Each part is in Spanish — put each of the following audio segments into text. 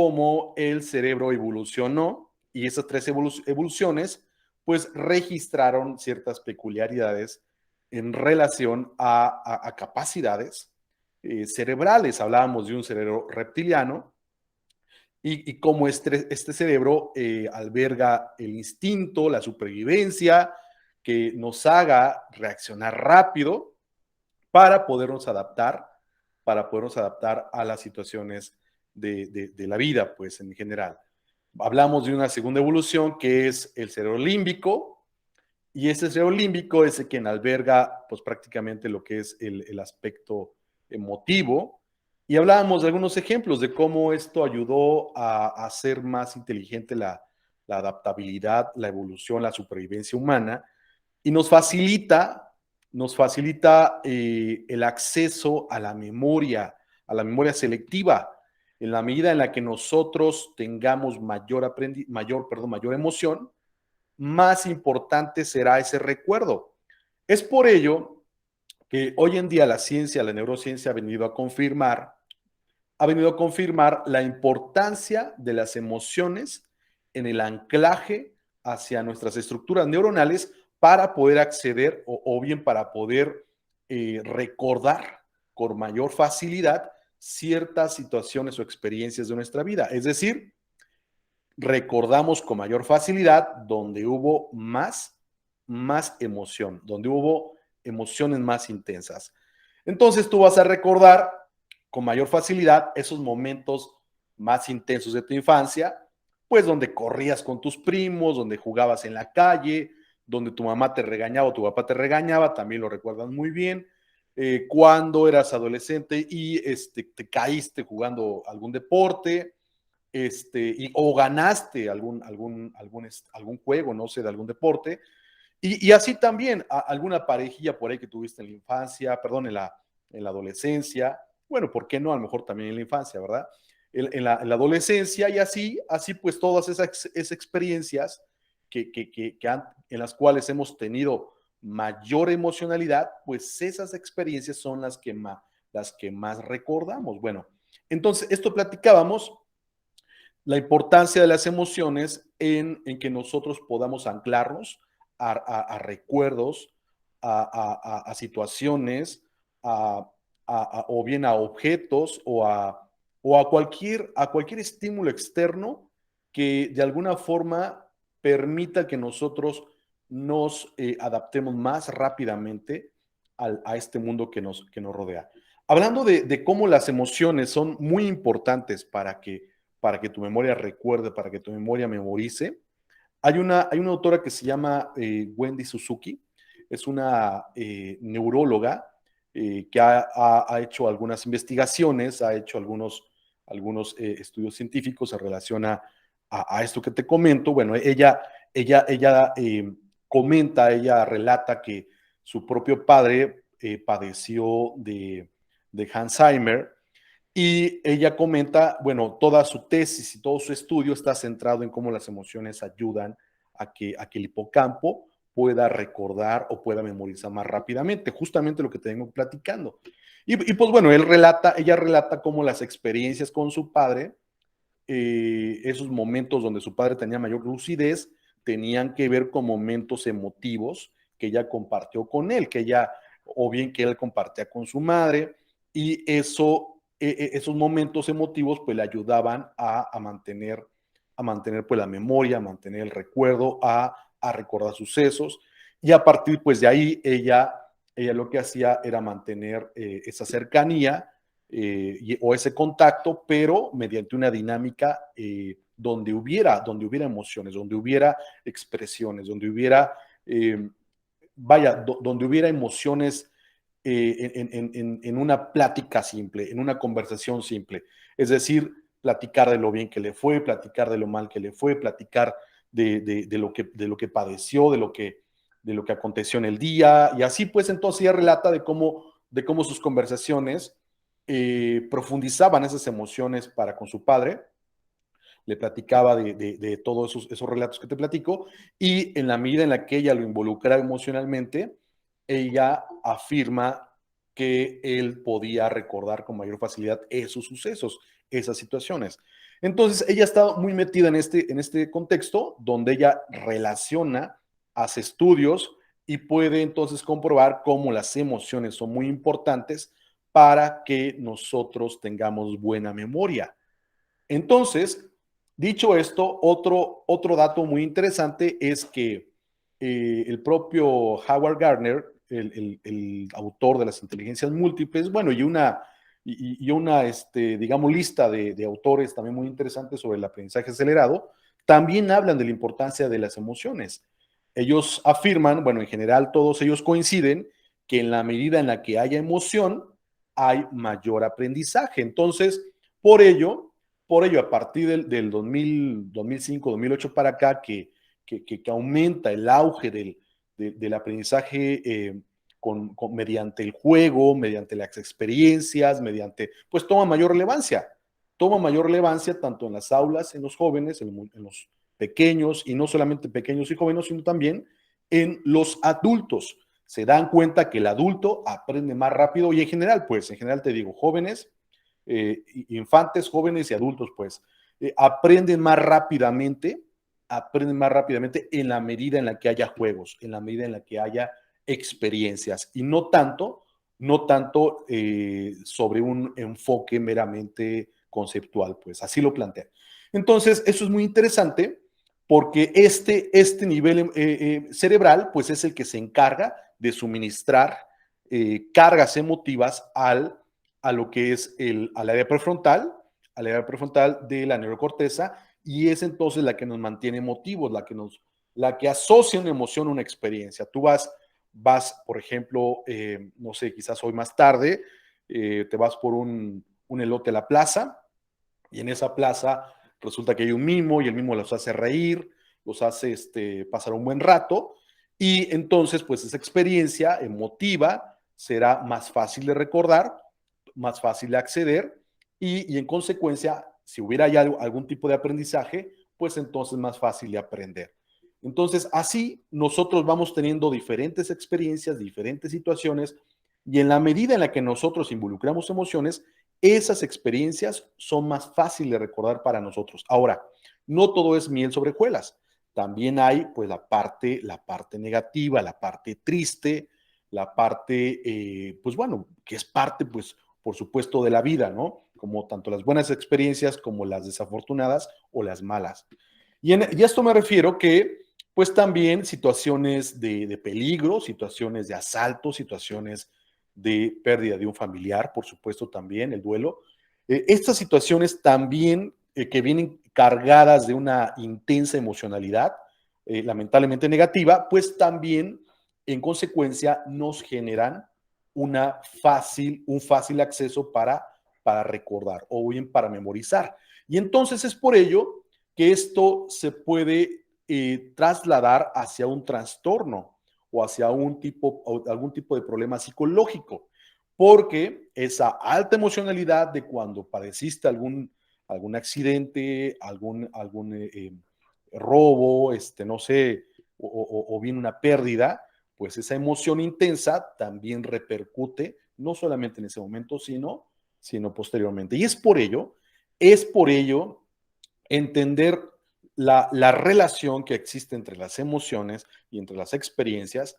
cómo el cerebro evolucionó y esas tres evoluciones pues registraron ciertas peculiaridades en relación a capacidades cerebrales. Hablábamos de un cerebro reptiliano y cómo este cerebro alberga el instinto, la supervivencia, que nos haga reaccionar rápido para podernos adaptar, a las situaciones de la vida, pues en general. Hablamos de una segunda evolución que es el cerebro límbico, y ese cerebro límbico es el quien alberga pues prácticamente lo que es el aspecto emotivo. Y hablábamos de algunos ejemplos de cómo esto ayudó a hacer más inteligente la adaptabilidad, la evolución, la supervivencia humana, y nos facilita el acceso a la memoria selectiva, en la medida en la que nosotros tengamos mayor emoción, más importante será ese recuerdo. Es por ello que hoy en día la ciencia, la neurociencia ha venido a confirmar la importancia de las emociones en el anclaje hacia nuestras estructuras neuronales para poder acceder o bien para poder recordar con mayor facilidad ciertas situaciones o experiencias de nuestra vida. Es decir, recordamos con mayor facilidad donde hubo más emoción, donde hubo emociones más intensas. Entonces tú vas a recordar con mayor facilidad esos momentos más intensos de tu infancia, pues donde corrías con tus primos, donde jugabas en la calle, donde tu mamá te regañaba o tu papá te regañaba, también lo recuerdas muy bien. Cuando eras adolescente y te caíste jugando algún deporte, o ganaste algún juego, no sé, de algún deporte, y así también alguna parejilla por ahí que tuviste en la infancia, perdón, en la adolescencia, bueno, ¿por qué no? A lo mejor también en la infancia, ¿verdad? En la adolescencia y así pues todas esas experiencias en las cuales hemos tenido mayor emocionalidad, pues esas experiencias son las que más recordamos. Bueno, entonces esto platicábamos la importancia de las emociones en que nosotros podamos anclarnos a recuerdos, a situaciones, o bien a objetos o a cualquier estímulo externo que de alguna forma permita que nosotros nos adaptemos más rápidamente a este mundo que nos rodea. Hablando de cómo las emociones son muy importantes para que tu memoria recuerde, para que tu memoria memorice. Hay una autora que se llama Wendy Suzuki, es una neuróloga que ha hecho algunas investigaciones, ha hecho algunos estudios científicos en relación a esto que te comento. Bueno, ella comenta, ella relata que su propio padre padeció de Alzheimer, y ella comenta, bueno, toda su tesis y todo su estudio está centrado en cómo las emociones ayudan a que el hipocampo pueda recordar o pueda memorizar más rápidamente, justamente lo que te vengo platicando. Y pues bueno, ella relata cómo las experiencias con su padre, esos momentos donde su padre tenía mayor lucidez, tenían que ver con momentos emotivos que ella compartió con él, o bien que él compartía con su madre, y esos momentos emotivos pues le ayudaban a mantener pues la memoria, a mantener el recuerdo, a recordar sucesos, y a partir pues de ahí ella lo que hacía era mantener esa cercanía o ese contacto, pero mediante una dinámica donde hubiera emociones, donde hubiera expresiones, donde hubiera emociones en una plática simple, en una conversación simple. Es decir, platicar de lo bien que le fue, platicar de lo mal que le fue, platicar de lo que padeció, de lo que aconteció en el día, y así pues entonces ella relata de cómo sus conversaciones profundizaban esas emociones para con su padre, le platicaba de todos esos relatos que te platico, y en la medida en la que ella lo involucraba emocionalmente, ella afirma que él podía recordar con mayor facilidad esos sucesos, esas situaciones. Entonces, ella está muy metida en este contexto donde ella relaciona, hace estudios y puede entonces comprobar cómo las emociones son muy importantes para que nosotros tengamos buena memoria. Entonces, dicho esto, otro dato muy interesante es que el propio Howard Gardner, el autor de las inteligencias múltiples, bueno, y una digamos, lista de autores también muy interesantes sobre el aprendizaje acelerado, también hablan de la importancia de las emociones. Ellos afirman, bueno, en general todos ellos coinciden que en la medida en la que haya emoción, hay mayor aprendizaje. Entonces, por ello, a partir del 2000, 2005, 2008 para acá, que aumenta el auge del aprendizaje mediante el juego, mediante las experiencias, pues toma mayor relevancia tanto en las aulas, en los jóvenes, en los pequeños, y no solamente pequeños y jóvenes, sino también en los adultos. Se dan cuenta que el adulto aprende más rápido y en general te digo, jóvenes, infantes, jóvenes y adultos, pues, aprenden más rápidamente en la medida en la que haya juegos, en la medida en la que haya experiencias y no tanto sobre un enfoque meramente conceptual, pues así lo plantea. Entonces, eso es muy interesante porque este nivel cerebral, pues es el que se encarga de suministrar cargas emotivas a lo que es al área prefrontal de la neurocorteza, y es entonces la que nos mantiene emotivos, la que asocia una emoción a una experiencia. Tú vas por ejemplo, no sé, quizás hoy más tarde, te vas por un elote a la plaza, y en esa plaza resulta que hay un mimo y el mimo los hace reír, los hace pasar un buen rato, y entonces pues esa experiencia emotiva será más fácil de recordar, más fácil de acceder, y en consecuencia, si hubiera ya algún tipo de aprendizaje, pues entonces más fácil de aprender. Entonces, así nosotros vamos teniendo diferentes experiencias, diferentes situaciones, y en la medida en la que nosotros involucramos emociones, esas experiencias son más fáciles de recordar para nosotros. Ahora, no todo es miel sobre hojuelas. También hay pues la parte negativa, la parte triste, la parte, pues bueno, que es parte, pues, por supuesto, de la vida, ¿no? Como tanto las buenas experiencias como las desafortunadas o las malas. Y a esto me refiero que, pues también situaciones de peligro, situaciones de asalto, situaciones de pérdida de un familiar, por supuesto también el duelo. Estas situaciones también que vienen cargadas de una intensa emocionalidad, lamentablemente negativa, pues también en consecuencia nos generan un fácil acceso para recordar o bien para memorizar. Y entonces es por ello que esto se puede trasladar hacia un trastorno o hacia algún tipo de problema psicológico, porque esa alta emocionalidad de cuando padeciste algún accidente, algún robo, no sé, o bien una pérdida, pues esa emoción intensa también repercute no solamente en ese momento, sino posteriormente. Y es por ello entender la relación que existe entre las emociones y entre las experiencias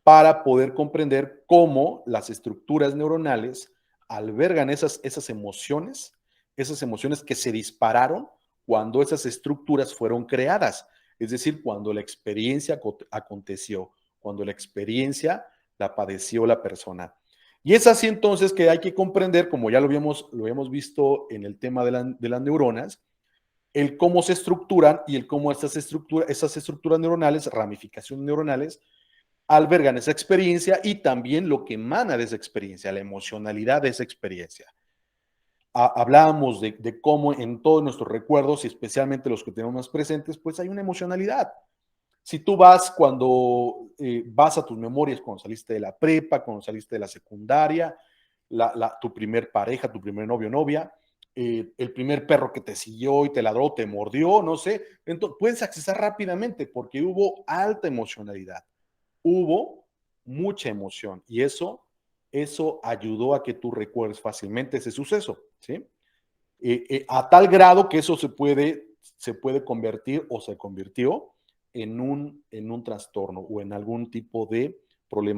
para poder comprender cómo las estructuras neuronales albergan esas emociones que se dispararon cuando esas estructuras fueron creadas, es decir, cuando la experiencia aconteció, cuando la experiencia la padeció la persona. Y es así entonces que hay que comprender, como ya lo habíamos visto en el tema de las neuronas, el cómo se estructuran y el cómo esas estructuras neuronales, ramificaciones neuronales, albergan esa experiencia y también lo que emana de esa experiencia, la emocionalidad de esa experiencia. Hablábamos de cómo en todos nuestros recuerdos y especialmente los que tenemos más presentes, pues hay una emocionalidad. Si tú cuando vas a tus memorias, cuando saliste de la prepa, cuando saliste de la secundaria, tu primer pareja, tu primer novio o novia, el primer perro que te siguió y te ladró, te mordió, no sé, entonces puedes accesar rápidamente porque hubo alta emocionalidad, hubo mucha emoción y eso ayudó a que tú recuerdes fácilmente ese suceso, ¿sí? a tal grado que eso se puede convertir o se convirtió en un trastorno o en algún tipo de problema.